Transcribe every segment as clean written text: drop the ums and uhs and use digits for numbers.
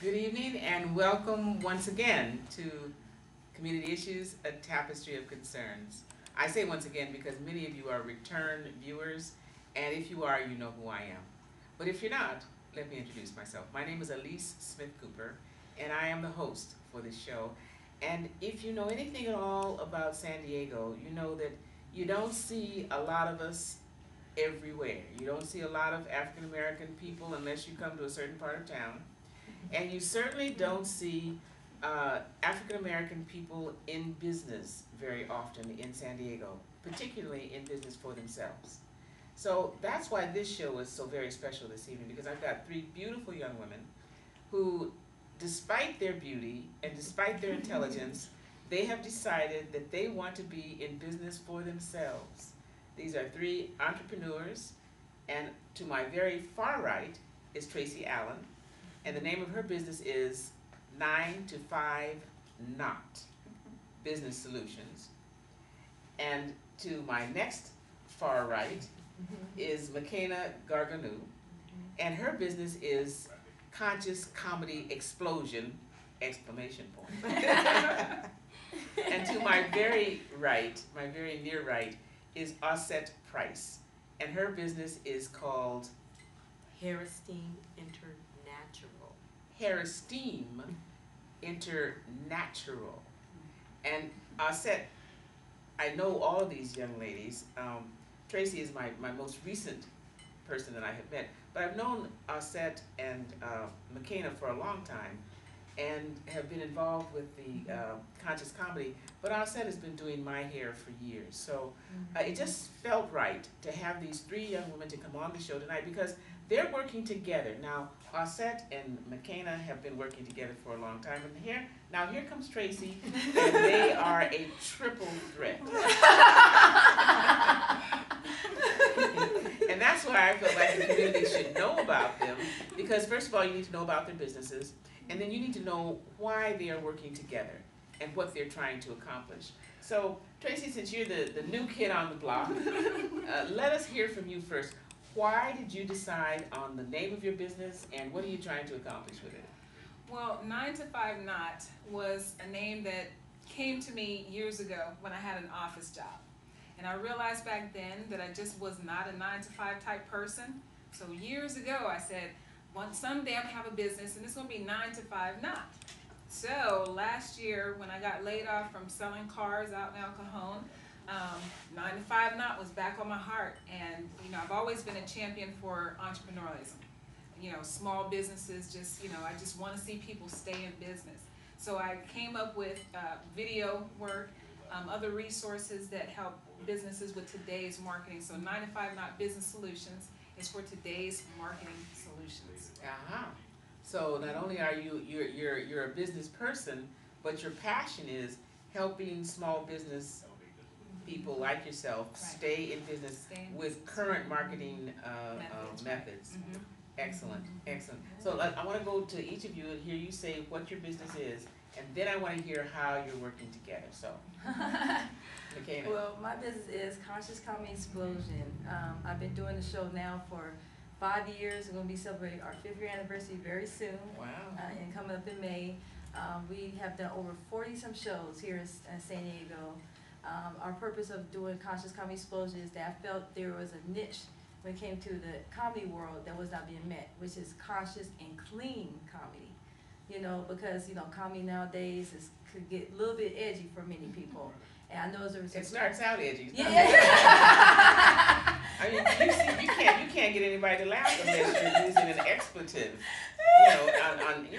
Good evening and welcome once again to Community Issues, a Tapestry of Concerns. I say once again because many of you are return viewers, and if you are, you know who I am. But if you're not, let me introduce myself. My name is Alyce Smith-Cooper, and I am the host for this show. And if you know anything at all about San Diego, you know that you don't see a lot of us everywhere. You don't see a lot of African American people unless you come to a certain part of town. And you certainly don't see African American people in business very often in San Diego, particularly in business for themselves. So that's why this show is so very special this evening, because I've got three beautiful young women who, despite their beauty and despite their intelligence, they have decided that they want to be in business for themselves. These are three entrepreneurs, and to my very far right is Tracy Allen, and the name of her business is 9 to 5 Not Business Solutions. And to my next far right is Makena Gargonnu, and her business is Conscious Comedy Explosion! Exclamation point. And to my very right, my very near right, is Auset Price, and her business is called Esteem International. Esteem International. And Auset, I know all of these young ladies. Tracy is my most recent person that I have met, but I've known Auset and Makena for a long time, and have been involved with the conscious comedy, but Auset has been doing my hair for years. So it just felt right to have these three young women to come on the show tonight, because they're working together. Now, Auset and Makena have been working together for a long time, and here comes Tracy, and they are a triple threat. And that's why I felt like the community should know about them, because first of all, you need to know about their businesses, and then you need to know why they are working together and what they're trying to accomplish. So, Tracy, since you're the new kid on the block, let us hear from you first. Why did you decide on the name of your business, and what are you trying to accomplish with it? Well, 9 to 5 Not was a name that came to me years ago when I had an office job. And I realized back then that I just was not a 9 to 5 type person. So years ago I said, someday I'm gonna have a business and it's gonna be 9 to 5 Not. So last year when I got laid off from selling cars out in El Cajon, 9 to 5 Not was back on my heart. And I've always been a champion for entrepreneurialism. Small businesses, I just want to see people stay in business. So I came up with video work, other resources that help businesses with today's marketing. So 9 to 5 Not Business Solutions is for today's marketing solutions. So not only are you're a business person, but your passion is helping small business people like yourself stay in business with current marketing methods. Excellent, excellent. So I want to go to each of you and hear you say what your business is, and then I want to hear how you're working together. So, Makena. Well, my business is Conscious Comedy Explosion. I've been doing the show now for 5 years. We're going to be celebrating our 5th year anniversary very soon. Wow. And coming up in May. We have done over 40-some shows here in San Diego. Our purpose of doing Conscious Comedy Explosion is that I felt there was a niche when it came to the comedy world that was not being met, which is conscious and clean comedy. Because comedy nowadays could get a little bit edgy for many people. And I know it starts out edgy. Yeah. I mean, you can't get anybody to laugh unless you're using an expletive.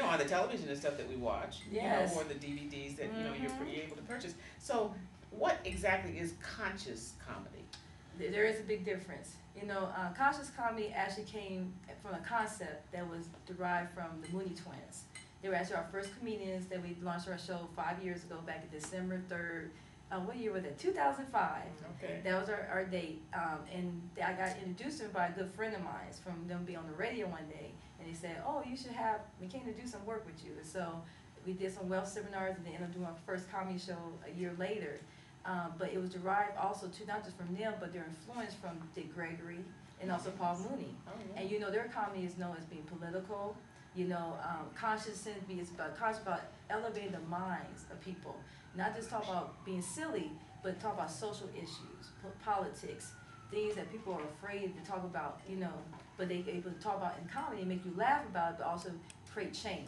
On the television and stuff that we watch. Yes. Or the DVDs that you're able to purchase. So, what exactly is conscious comedy? There is a big difference. Conscious comedy actually came from a concept that was derived from the Mooney Twins. They were actually our first comedians that we launched our show 5 years ago, back in December 3rd. What year was it? 2005. Okay. That was our date. And I got introduced to them by a good friend of mine from them being on the radio one day. And they said, oh, you should have Makena do some work with you. And so we did some wealth seminars and then ended up doing our first comedy show a year later. But it was derived also to not just from them, but their influence from Dick Gregory and also Paul Mooney. Oh, yeah. And their comedy is known as being political, Conscious Cindy is about elevating the minds of people. Not just talk about being silly, but talk about social issues, politics, things that people are afraid to talk about, but they able to talk about in comedy and make you laugh about it, but also create change.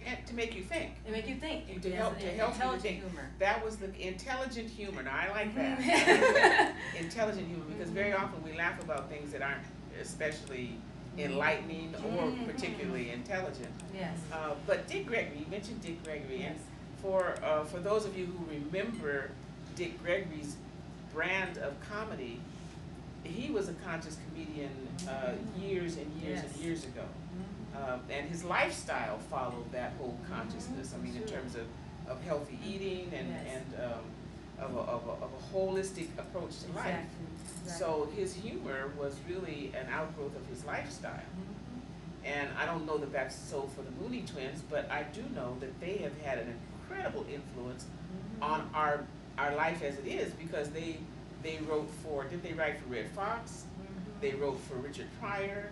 And to make you think. And make you think. And to help you to intelligent think. humor. That was the intelligent humor. Now I like that. Intelligent humor, because very often we laugh about things that aren't especially enlightening or particularly intelligent. Yes. But Dick Gregory, you mentioned Dick Gregory, Yes. and for those of you who remember Dick Gregory's brand of comedy, he was a conscious comedian years and years and years ago. And his lifestyle followed that whole consciousness. I mean, in terms of healthy eating and of a holistic approach to life. So his humor was really an outgrowth of his lifestyle. And I don't know that that's so for the Mooney Twins, but I do know that they have had an incredible influence on our life as it is, because they wrote for, did they write for Red Fox? They wrote for Richard Pryor.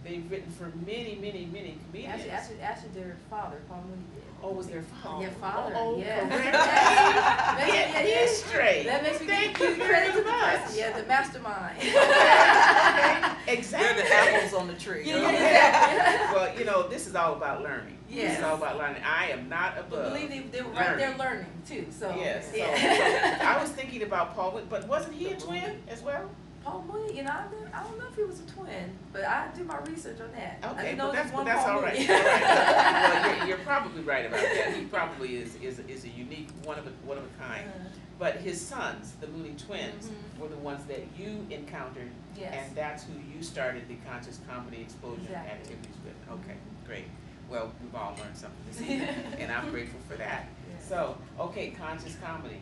They've written for many, many, many comedians. Actually, their father, Paul Mooney, did. Oh, was their father? Their father, Oh, yeah. correct. Get this straight. That makes me Thank give you credit to very the much. person. Yeah, the mastermind. Okay, exactly. They're the apples on the tree. Yeah. Well, this is all about learning. Yes. This is all about learning. I am not above. But believe they're right there learning too. So Yes. yeah. So I was thinking about Paul, but wasn't he a twin as well? Paul Mooney, I don't know if he was a twin, but I do my research on that. I Okay, didn't know but there was one that's Paul all right. Mooney. All right. Well, you're probably right about that. He probably is a unique, one of a kind. But his sons, the Mooney twins, were the ones that you encountered, Yes. and that's who you started the conscious comedy explosion Exactly. activities with. Okay, great. Well, we've all learned something this evening, and I'm grateful for that. Yeah. So, okay, conscious comedy,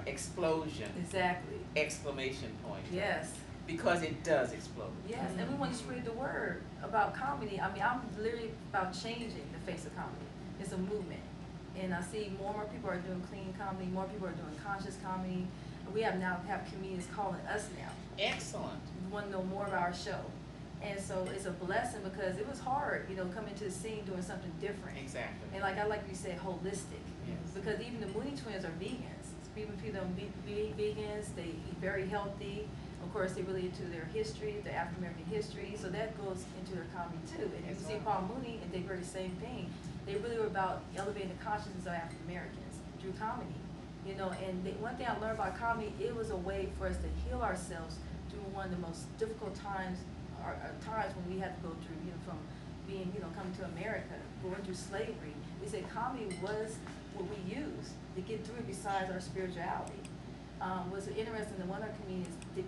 explosion, Exactly. exclamation point. Yes. Because it does explode. Yes, and we want to spread the word about comedy. I mean, I'm literally about changing the face of comedy. It's a movement. And I see more and more people are doing clean comedy, more people are doing conscious comedy. We have comedians calling us now. Excellent. We want to know more about our show. And so it's a blessing because it was hard, coming to the scene doing something different. Exactly. And like you said, holistic. Yes. Because even the Mooney Twins are vegans. People don't be vegans, they eat very healthy. Of course, they really into their history, their African American history, so that goes into their comedy too. And you see Paul Mooney and Dick Gregory, the same thing. They really were about elevating the consciousness of African Americans through comedy. And one thing I learned about comedy, it was a way for us to heal ourselves through one of the most difficult times, or times when we had to go through, from being, coming to America, going through slavery. We said comedy was what we used to get through besides our spirituality. Was interesting that one of our comedians, D.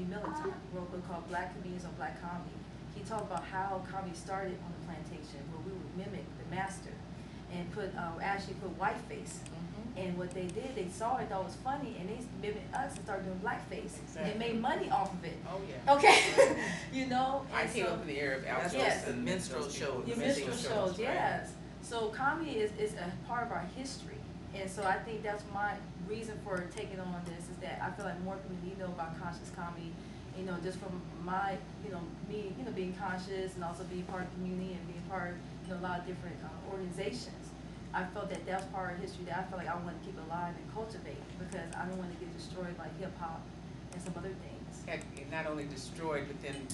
Militant, wrote a book called Black Comedians on Black Comedy. He talked about how comedy started on the plantation, where we would mimic the master and actually put whiteface. And what they did, they saw it, thought it was funny, and they mimicked us and started doing blackface. Exactly. And made money off of it. Oh, yeah. Okay? I came up in the era of outsourcing Yes. and Minstrel shows. Your minstrel shows, yes. So comedy is a part of our history. And so I think that's my reason for taking on this, is that I feel like more people need to know about conscious comedy, just from my, me, being conscious and also being part of the community and being part of, a lot of different organizations. I felt that that's part of history that I feel like I want to keep alive and cultivate, because I don't want to get destroyed by hip hop and some other things. And not only destroyed, but then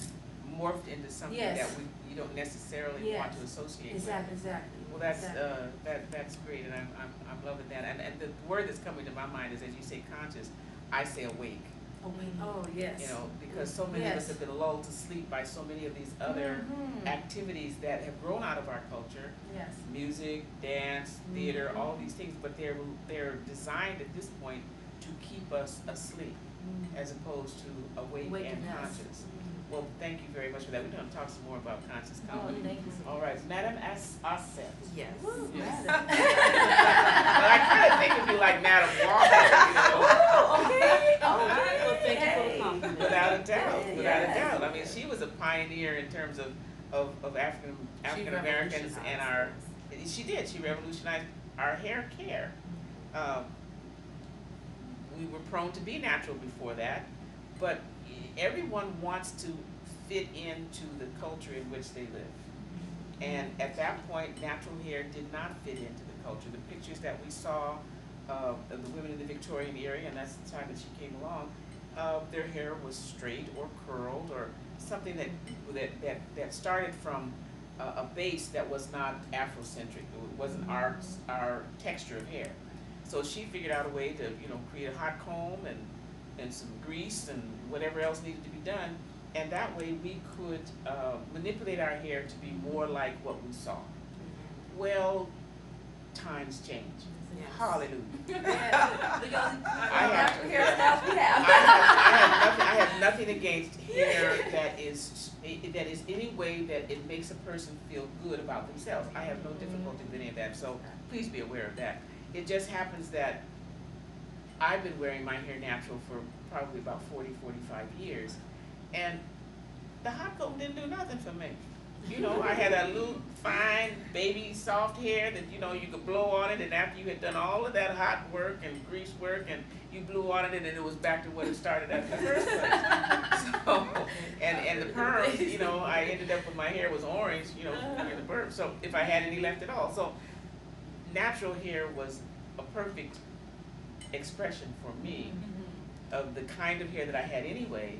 morphed into something Yes. that you don't necessarily want to associate Exactly, with. exactly. Well, that's exactly. that's great, and I'm loving that. And the word that's coming to my mind is, as you say conscious, I say awake. Oh, yes. Because so many of us have been lulled to sleep by so many of these other activities that have grown out of our culture. Yes. Music, dance, theater, all these things, but they're designed at this point to keep us asleep, as opposed to awake and conscious. Well, thank you very much for that. We're going to talk some more about conscious comedy. Oh, thank you so much. All right, Madam Auset. Yes. Woo, Yes. madam. Well, I kind of think of you like Madam Walker, Oh, okay. Well, thank you for the compliment. Without a doubt, Yeah, without a yes. doubt. I mean, she was a pioneer in terms of African Americans and our. She did. She revolutionized our hair care. We were prone to be natural before that, but everyone wants to fit into the culture in which they live. And at that point, natural hair did not fit into the culture. The pictures that we saw of the women in the Victorian era, and that's the time that she came along, their hair was straight or curled or something that started from a base that was not Afrocentric. It wasn't our texture of hair. So she figured out a way to, create a hot comb and some grease and whatever else needed to be done. And that way we could manipulate our hair to be more like what we saw. Well, times change. Yes. Hallelujah. I have nothing against hair that is any way that it makes a person feel good about themselves. I have no difficulty with any of that. So please be aware of that. It just happens that I've been wearing my hair natural for probably about 40, 45 years. And the hot comb didn't do nothing for me. I had a little fine, baby, soft hair that, you could blow on it, and after you had done all of that hot work and grease work, and you blew on it, and then it was back to what it started at in the first place. So, and the perms, I ended up with my hair was orange, in the perm, so if I had any left at all. So natural hair was a perfect expression for me of the kind of hair that I had anyway,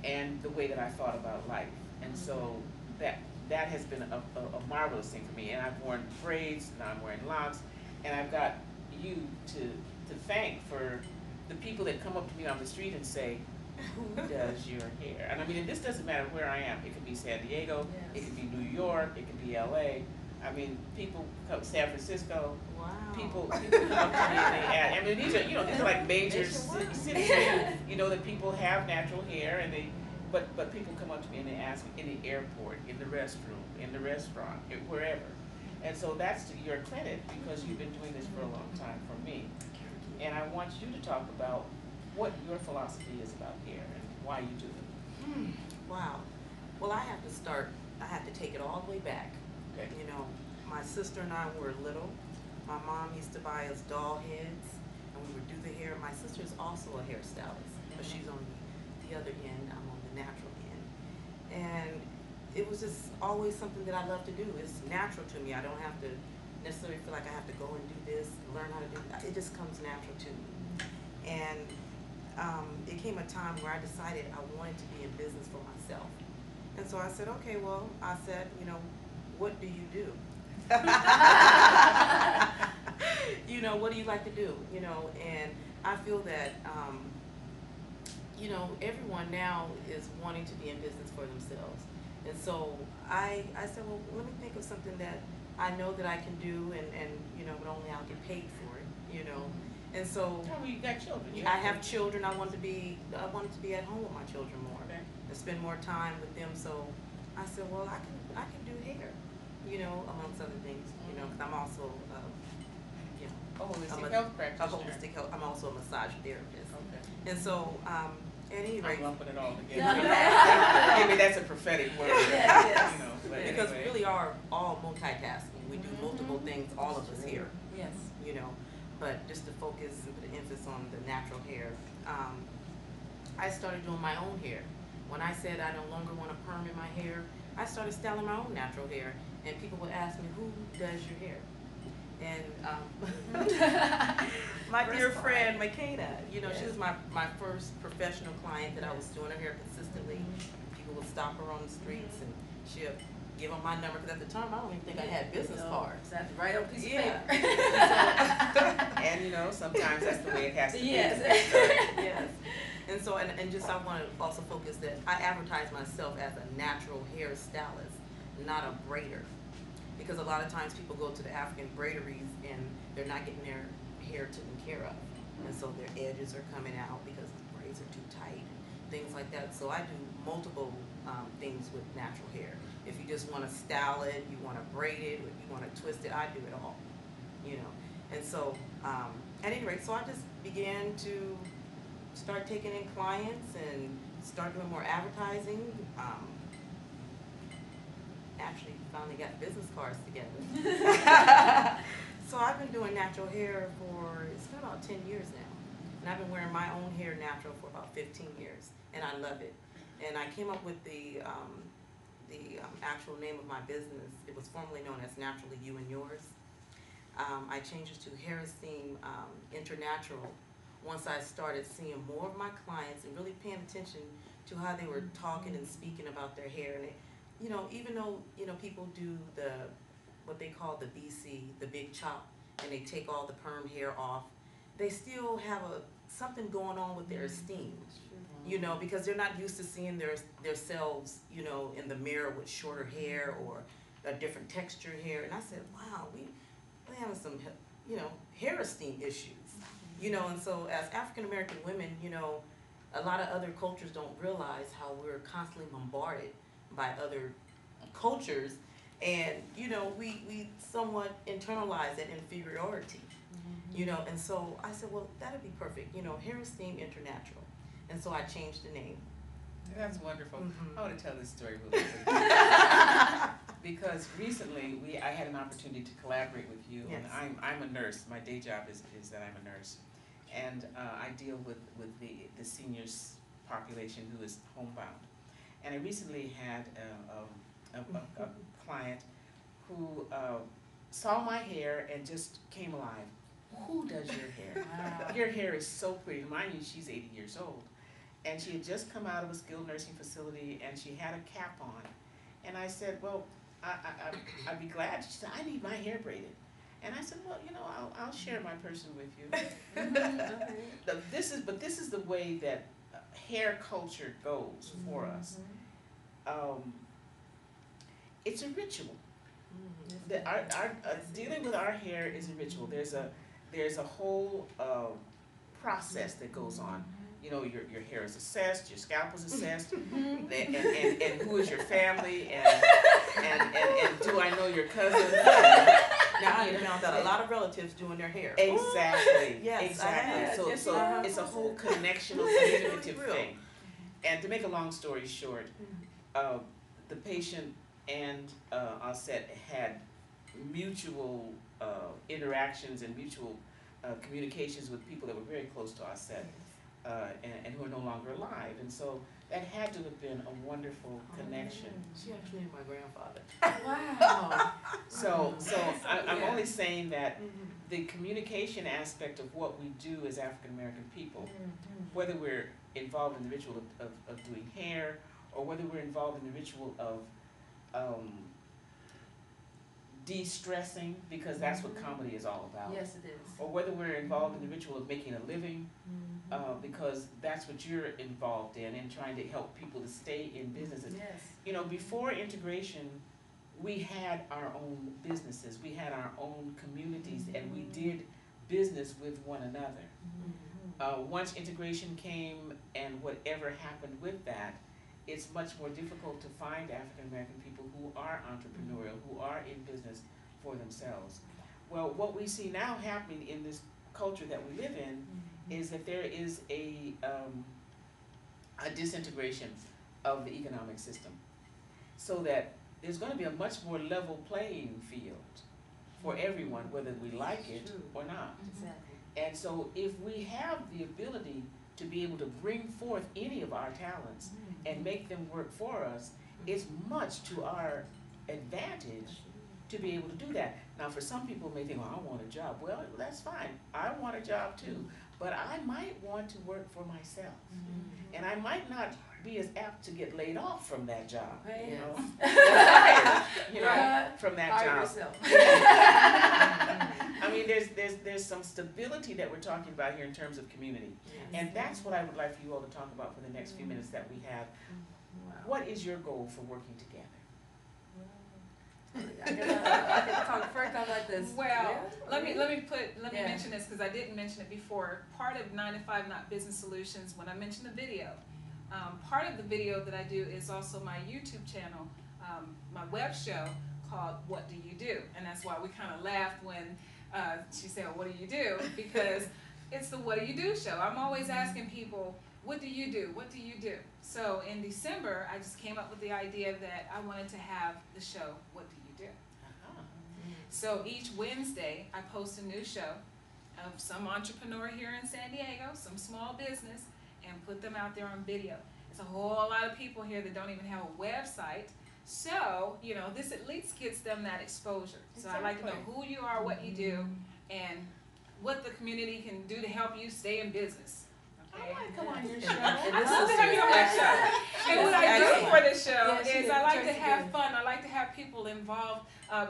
and the way that I thought about life. And so that has been a marvelous thing for me. And I've worn braids, now I'm wearing locks, and I've got you to thank for the people that come up to me on the street and say, who does your hair? And I mean, and this doesn't matter where I am. It could be San Diego, it could be New York, it could be LA. I mean, people come, San Francisco. Wow. People come up to me and they ask. I mean, these are like major cities, that people have natural hair, and but people come up to me and they ask me in the airport, in the restroom, in the restaurant, wherever. And so that's to your credit, because you've been doing this for a long time for me. And I want you to talk about what your philosophy is about hair and why you do it. Wow. Well, I have to take it all the way back. Okay. My sister and I were little. My mom used to buy us doll heads, and we would do the hair. My sister is also a hairstylist, but she's on the other end. I'm on the natural end. And it was just always something that I love to do. It's natural to me. I don't have to necessarily feel like I have to go and do this, learn how to do it. It just comes natural to me. And it came a time where I decided I wanted to be in business for myself. And so I said, okay, well, what do you do? What do you like to do? And I feel that, everyone now is wanting to be in business for themselves. And so I said, well, let me think of something that I know that I can do, and but only I'll get paid for it, And so You got children. I have children. I wanted to be at home with my children more, and spend more time with them. So I said, well, I can do hair, amongst other things, because I'm also a holistic health practitioner. I'm also a massage therapist. Okay. And so at any rate, I'm lumping it all together. Maybe that's a prophetic word. Yes. But because anyway. we really are all multitasking. We do multiple things, all of us here. Yes. But just to focus and put an emphasis on the natural hair, I started doing my own hair. When I said I no longer want a perm in my hair, I started styling my own natural hair, and people would ask me, who does your hair? And my dear friend Makena, she was my first professional client that I was doing her hair consistently. People would stop her on the streets, and she'd give them my number, because at the time I don't even think I had business cards. So I have to write on a piece of paper. And sometimes that's the way it has to be. Yes. Yes. And so, and just I want to also focus that I advertise myself as a natural hairstylist, not a braider. Because a lot of times people go to the African braideries and they're not getting their hair taken care of. And so their edges are coming out because the braids are too tight and things like that. So I do multiple things with natural hair. If you just want to style it, you want to braid it, or you want to twist it, I do it all. And so at any rate, so I just began to start taking in clients and start doing more advertising. Actually finally got business cards together. So I've been doing natural hair it's been about 10 years now. And I've been wearing my own hair natural for about 15 years. And I love it. And I came up with the the actual name of my business. It was formerly known as Naturally You and Yours. I changed it to Hair Esteem International once I started seeing more of my clients and really paying attention to how they were talking and speaking about their hair. And it, you know, even though, you know, people do what they call the BC, the big chop, and they take all the perm hair off, they still have something going on with their esteem, you know, because they're not used to seeing their selves, you know, in the mirror with shorter hair or a different textured hair. And I said, wow, we're having some, you know, hair esteem issues, you know. And so as African American women, you know, a lot of other cultures don't realize how we're constantly bombarded by other cultures, and you know, we somewhat internalize that inferiority, you know. And so I said, well, that'd be perfect, you know, Hair Esteem International. And so I changed the name. That's wonderful. Mhm. I want to tell this story really quickly. Because recently I had an opportunity to collaborate with you. Yes. And I'm a nurse. My day job is that I'm a nurse. And I deal with the seniors population who is homebound. And I recently had a client who saw my hair and just came alive. Who does your hair? Wow. Your hair is so pretty. Mind you, she's 80 years old. And she had just come out of a skilled nursing facility, and she had a cap on. And I said, well, I'd be glad. She said, I need my hair braided. And I said, well, you know, I'll share my person with you. This is the way that hair culture goes for us. It's a ritual. Dealing with our hair is a ritual. There's a whole process that goes on. You know, your hair is assessed, your scalp is assessed, and who is your family, and do I know your cousin? Now I found out a lot of relatives doing their hair. Exactly. Yes, exactly. So it's a whole connectional, communicative thing. And to make a long story short, the patient and Auset had mutual interactions and mutual communications with people that were very close to Auset. And who are no longer alive, and so that had to have been a wonderful connection. She actually knew my grandfather. Wow. So I'm only saying that the communication aspect of what we do as African American people, whether we're involved in the ritual of doing hair, or whether we're involved in the ritual of de-stressing, because that's what comedy is all about. Yes, it is. Or whether we're involved in the ritual of making a living, because that's what you're involved in, and trying to help people to stay in businesses. Yes. You know, before integration, we had our own businesses, we had our own communities, and we did business with one another. Once integration came, and whatever happened with that, it's much more difficult to find African American people who are entrepreneurial, who are in business for themselves. Well, what we see now happening in this culture that we live in is that there is a disintegration of the economic system, so that there's going to be a much more level playing field for everyone, whether we like it or not. Exactly. And so if we have the ability to be able to bring forth any of our talents and make them work for us, it's much to our advantage to be able to do that. Now, for some people may think, well, I want a job. Well, that's fine. I want a job too. But I might want to work for myself. And I might not be as apt to get laid off from that job, you know, from that Hire job. yourself. I mean, there's some stability that we're talking about here in terms of community. And that's what I would like for you all to talk about for the next few minutes that we have. Wow. What is your goal for working together? I can talk first on like this. Well, let me Yeah. mention this, because I didn't mention it before. Part of 9 to 5 Not Business Solutions, when I mentioned the video, part of the video that I do is also my YouTube channel, my web show called What Do You Do? And that's why we kind of laughed when she said, what do you do? Because it's the What Do You Do show. I'm always asking people, what do you do? What do you do? So in December, I just came up with the idea that I wanted to have the show, What Do You Do? So each Wednesday, I post a new show of some entrepreneur here in San Diego, some small business, and put them out there on video. There's a whole lot of people here that don't even have a website, So, you know, this at least gets them that exposure. So I like to know who you are, what you do, and what the community can do to help you stay in business. Okay? I want to come on your show. And I this love is to have you on my show. And what I do excellent. for this show Yeah, she is did. I like to Tracy have did. fun. I like to have people involved,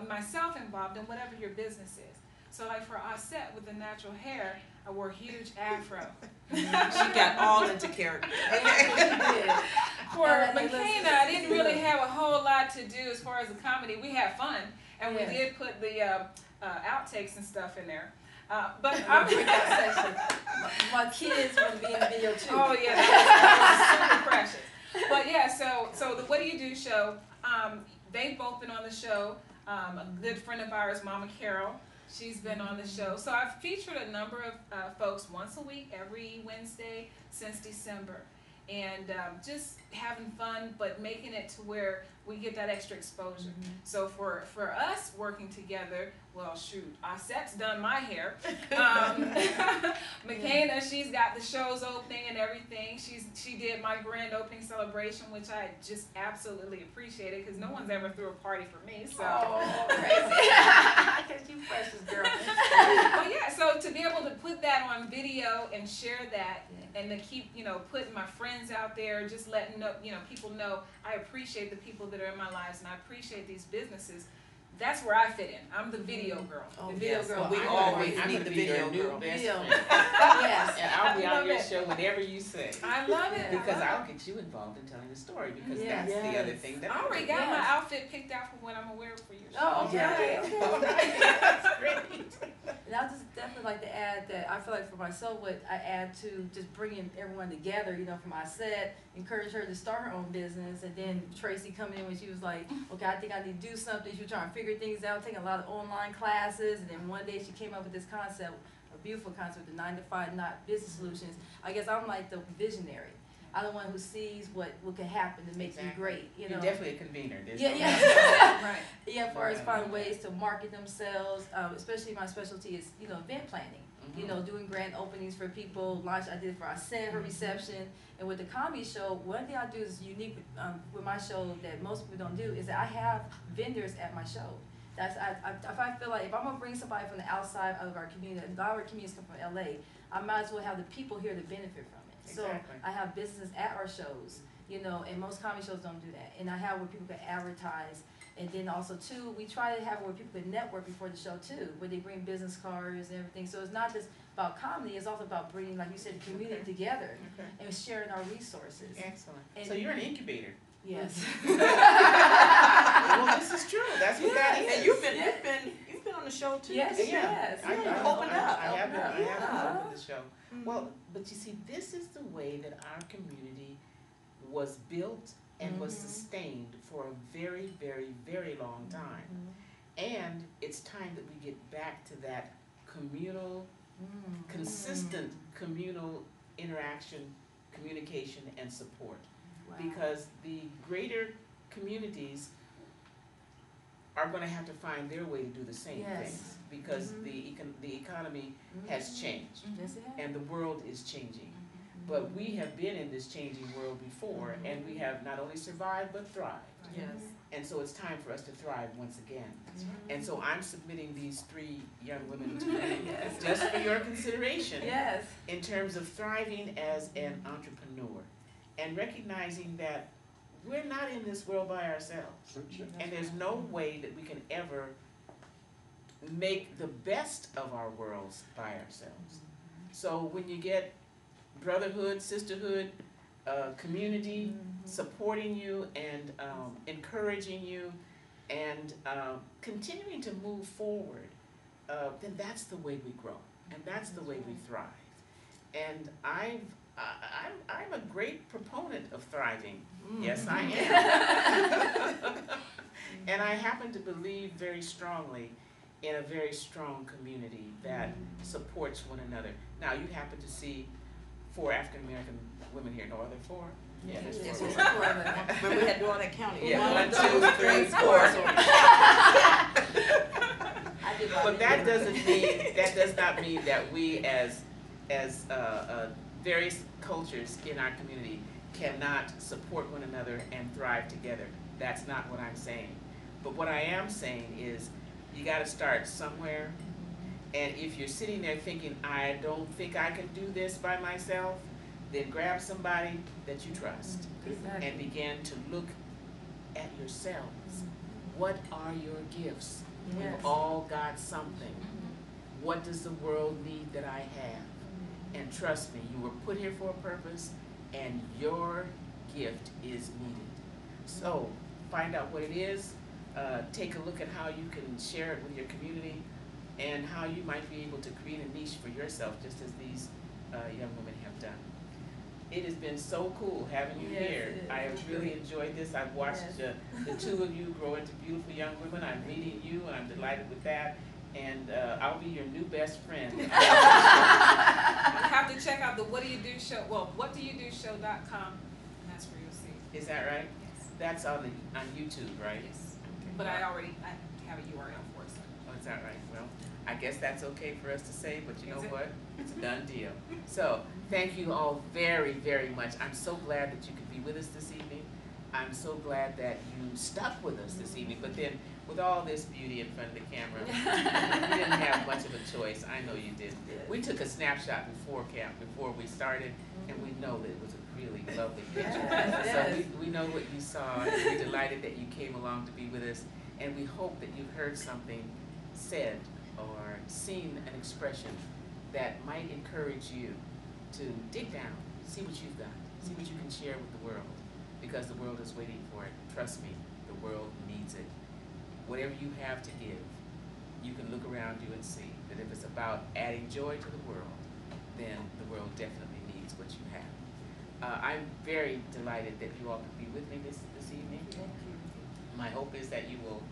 myself involved in whatever your business is. So like for Auset with the natural hair, I wore a huge afro. She got all into character. For And Makena, I didn't really have a whole lot to do as far as the comedy. We had fun, and Yes. we did put the outtakes and stuff in there. But I'm My kids want to be in the video too. oh yeah, that was super precious. But yeah, so the What Do You Do show, they've both been on the show. A good friend of ours, Mama Carol, she's been on the show. So I've featured a number of folks once a week, every Wednesday since December. And just having fun, but making it to where we get that extra exposure. So for us working together, well, shoot, Auset's done my hair. Makena, she's got the shows opening and everything. She did my grand opening celebration, which I just absolutely appreciated because no one's ever threw a party for me. So. Oh, crazy. Because you precious girl. But yeah, so to be able to put that on video and share that, and to keep, you know, putting my friends out there, just letting know, you know, people know I appreciate the people that are in my lives and I appreciate these businesses. That's where I fit in. I'm the video girl. Oh, The video yes. girl. Well, we I'm always gonna be- need I'm the gonna be your video new girl. best Video. friend. Yes. And I'll be I on love your it. show whenever you say. I love it. Because I I'll love it. get you involved in telling the story because Yes. that's the other Yes. thing that I already do. got my Yes. outfit picked out for what I'm gonna wear for your show. Oh, okay. Yeah. Okay. Oh, nice. That's great. And I just definitely like to add that I feel like for myself, what I add to just bringing everyone together, you know, from my set, encourage her to start her own business, and then Tracy coming in when she was like, okay, I think I need to do something. She was trying to figure things out, taking a lot of online classes, and then one day she came up with this concept, a beautiful concept, the 9 to 5 not business solutions. I guess I'm like the visionary. I'm the one who sees what can happen to make you Exactly. great, you know. You're definitely a convener. There's Yeah, no yeah. doubt. Right. Yeah, as far as No, finding no. ways to market themselves, especially my specialty is, you know, event planning. You know, doing grand openings for people, launch I did for Auset, her reception. And with the comedy show, one thing I do is unique with my show that most people don't do is that I have vendors at my show. That's if I feel like if I'm gonna bring somebody from the outside of our community, a lot of our communities come from LA, I might as well have the people here to benefit from it. So Exactly. I have businesses at our shows, you know, and most comedy shows don't do that. And I have where people can advertise. And then also too, we try to have where people can network before the show too, where they bring business cards and everything. So it's not just about comedy, it's also about bringing, like you said, the community together Okay. and sharing our resources. Excellent. And- So you're an incubator. Yes. Well, this is true. That's what that is. And you've been on the show too. Yes, Yeah. yes. I yes. Open up. I have Open up. been open the show. Mhm. Well, but you see, this is the way that our community was built and was Mhm. sustained for a very, very, very long time. And it's time that we get back to that communal, consistent communal interaction, communication, and support. Wow. Because the greater communities are gonna have to find their way to do the same Yes. things. Because the economy has changed Yes, it has. and the world is changing. But we have been in this changing world before and we have not only survived but thrived. Yes. And so it's time for us to thrive once again. And so I'm submitting these 3 young women to you just for your consideration Yes. in terms of thriving as an entrepreneur and recognizing that we're not in this world by ourselves. And there's no way that we can ever make the best of our worlds by ourselves. So when you get brotherhood, sisterhood, community supporting you and encouraging you and continuing to move forward, then that's the way we grow and that's the way we thrive. And I'm a great proponent of thriving. Yes, I am. And I happen to believe very strongly in a very strong community that supports one another. Now, you happen to see 4 African American women here. No, are there 4? Yeah, there's 4. Yes, women. yes. Remember we had to do all that counting. Yeah, 1, 1, 2, 3, 4. I did my But that video. does not mean that we as various cultures in our community cannot support one another and thrive together. That's not what I'm saying. But what I am saying is, you gotta start somewhere. And if you're sitting there thinking, I don't think I can do this by myself, then grab somebody that you trust Exactly. and begin to look at yourselves. What are your gifts? Yes. We've all got something. What does the world need that I have? And trust me, you were put here for a purpose, and your gift is needed. So find out what it is, take a look at how you can share it with your community, and how you might be able to create a niche for yourself, just as these young women have done. It has been so cool having you Yes, here. it is. I have really enjoyed this. I've watched Yes. the two of you grow into beautiful young women. I'm meeting you, and I'm delighted with that. And I'll be your new best friend. You have to check out the What Do You Do show. Well, whatdoyoudoshow.com, and that's where you'll see. Is that right? Yes. That's on YouTube, right? Yes. Okay. But I have a URL for it. So. Oh, is that right? Well, I guess that's okay for us to say, but you know Is it? what? It's a done deal. So, thank you all very, very much. I'm so glad that you could be with us this evening. I'm so glad that you stuck with us this evening, but then with all this beauty in front of the camera, we didn't have much of a choice. I know you did. We took a snapshot before we started, and we know that it was a really lovely picture. Yes. So we know what you saw, and we're delighted that you came along to be with us, and we hope that you've heard something said or seen an expression that might encourage you to dig down, see what you've got, see what you can share with the world, because the world is waiting for it. Trust me, the world needs it. Whatever you have to give, you can look around you and see that if it's about adding joy to the world, then the world definitely needs what you have. I'm very delighted that you all could be with me this evening. Thank you. My hope is that you will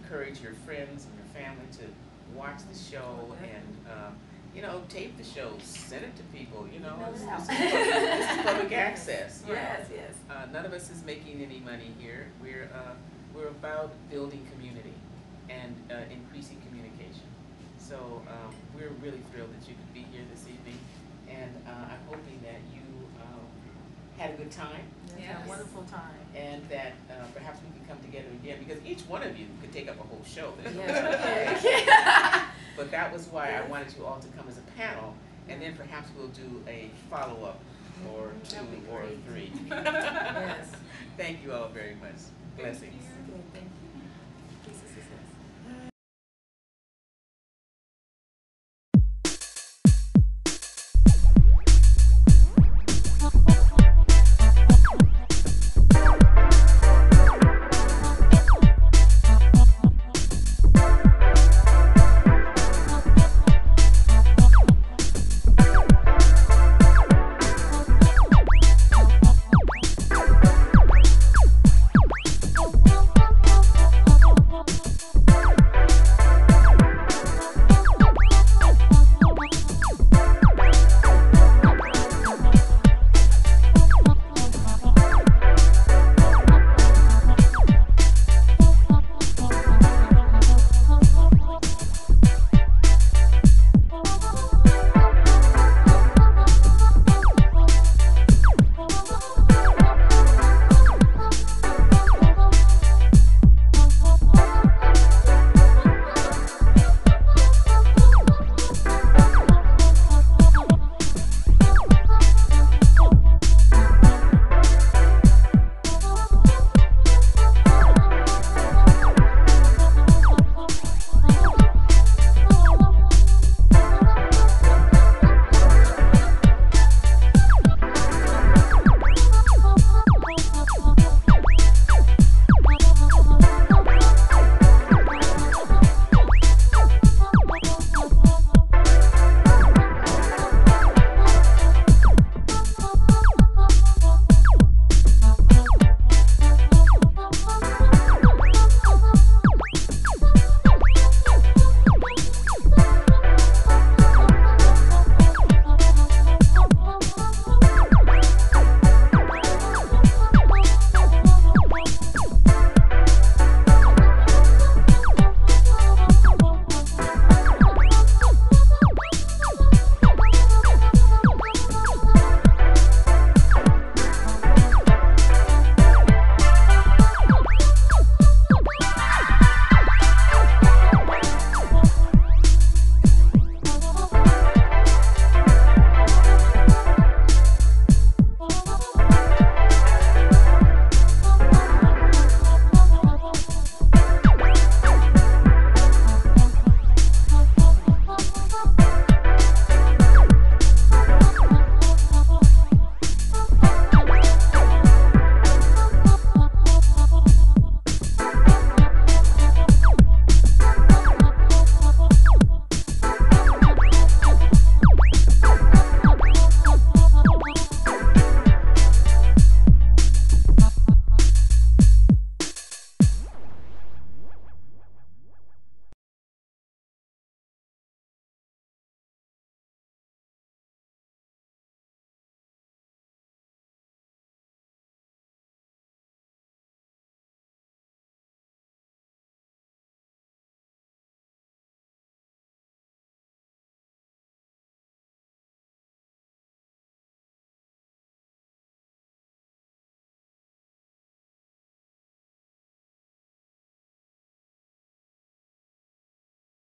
encourage your friends and your family to watch the show and tape the show, send it to people. This is public access. Yes, yes. None of us is making any money here. We're about building community and increasing communication. So we're really thrilled that you could be here this evening, and I'm hoping that you had a good time. Yes. A wonderful time. And that perhaps we can come together again, because each one of you could take up a whole show. Yes. But that was why I wanted you all to come as a panel, and then perhaps we'll do a follow-up or two or three. Yes. Thank you all very much. Blessings.